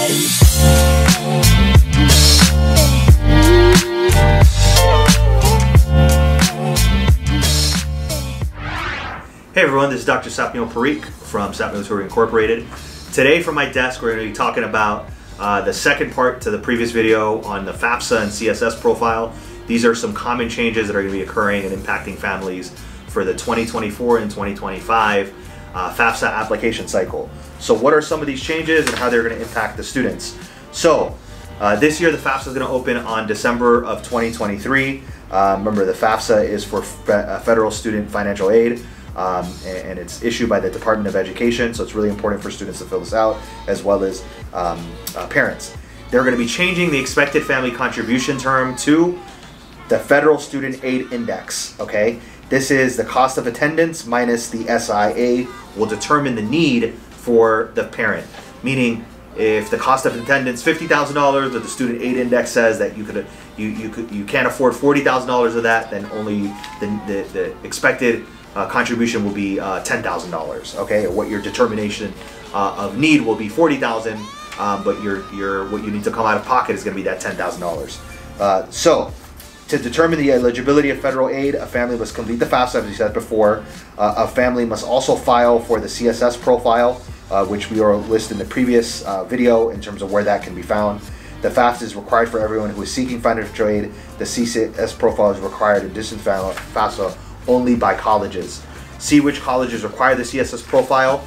Hey everyone, this is Dr. Sapneil Tutoring from Sapneil Tutoring Incorporated. Today from my desk we're going to be talking about the second part to the previous video on the FAFSA and CSS profile. These are some common changes that are going to be occurring and impacting families for the 2024 and 2025 FAFSA application cycle. So what are some of these changes and how they're going to impact the students? So this year the FAFSA is going to open on December of 2023. Remember, the FAFSA is for federal student financial aid. And it's issued by the Department of Education, so it's really important for students to fill this out, as well as parents. They're going to be changing the expected family contribution term to the Federal Student Aid Index, okay? This is the cost of attendance minus the SIA will determine the need for the parent. Meaning, if the cost of attendance $50,000, but the Student Aid Index says that you can't afford $40,000 of that, then only the expected contribution will be $10,000. Okay, what your determination of need will be $40,000, but what you need to come out of pocket is going to be that $10,000. So, to determine the eligibility of federal aid, a family must complete the FAFSA, as we said before. A family must also file for the CSS profile, which we are listed in the previous video in terms of where that can be found. The FAFSA is required for everyone who is seeking financial aid. The CSS profile is required in addition to FAFSA only by colleges. See which colleges require the CSS profile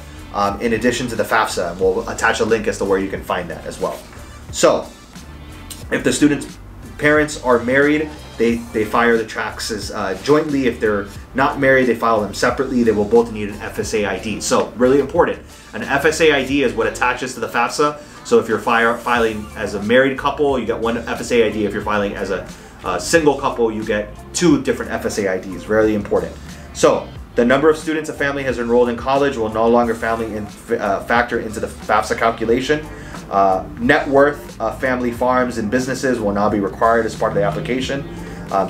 in addition to the FAFSA, and we'll attach a link as to where you can find that as well. So, if the student's parents are married, they file the taxes jointly. If they're not married, they file them separately. They will both need an FSA ID. So, really important. An FSA ID is what attaches to the FAFSA. So if you're filing as a married couple, you get one FSA ID. If you're filing as a single couple, you get two different FSA IDs. Really important. So the number of students a family has enrolled in college will no longer factor into the FAFSA calculation. Net worth of family farms and businesses will now be required as part of the application.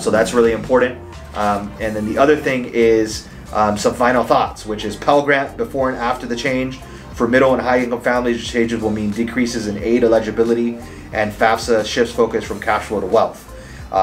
So that's really important. And then the other thing is some final thoughts, which is Pell Grant before and after the change. For middle and high income families, changes will mean decreases in aid eligibility, and FAFSA shifts focus from cash flow to wealth.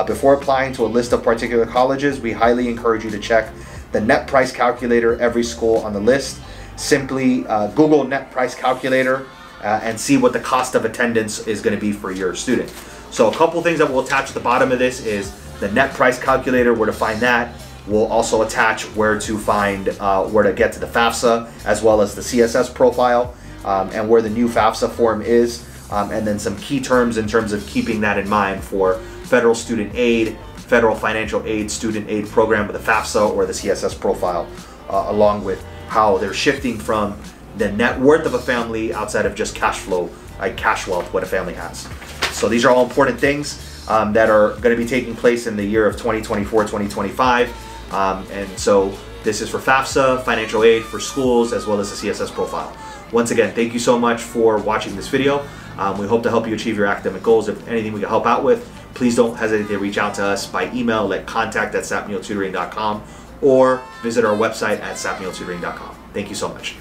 Before applying to a list of particular colleges, we highly encourage you to check the net price calculator every school on the list. Simply Google net price calculator and see what the cost of attendance is going to be for your student. So a couple things that we'll attach at the bottom of this is the net price calculator, where to find that. We'll also attach where to find, where to get to the FAFSA, as well as the CSS profile, and where the new FAFSA form is, and then some key terms in terms of keeping that in mind for federal student aid, federal financial aid, student aid program with the FAFSA or the CSS profile, along with how they're shifting from the net worth of a family outside of just cash flow, like cash wealth, what a family has. So these are all important things that are going to be taking place in the year of 2024, 2025. And so this is for FAFSA, financial aid for schools, as well as the CSS profile. Once again, thank you so much for watching this video. We hope to help you achieve your academic goals. If anything we can help out with, please don't hesitate to reach out to us by email at contact@sapneiltutoring.com or visit our website at sapneiltutoring.com. Thank you so much.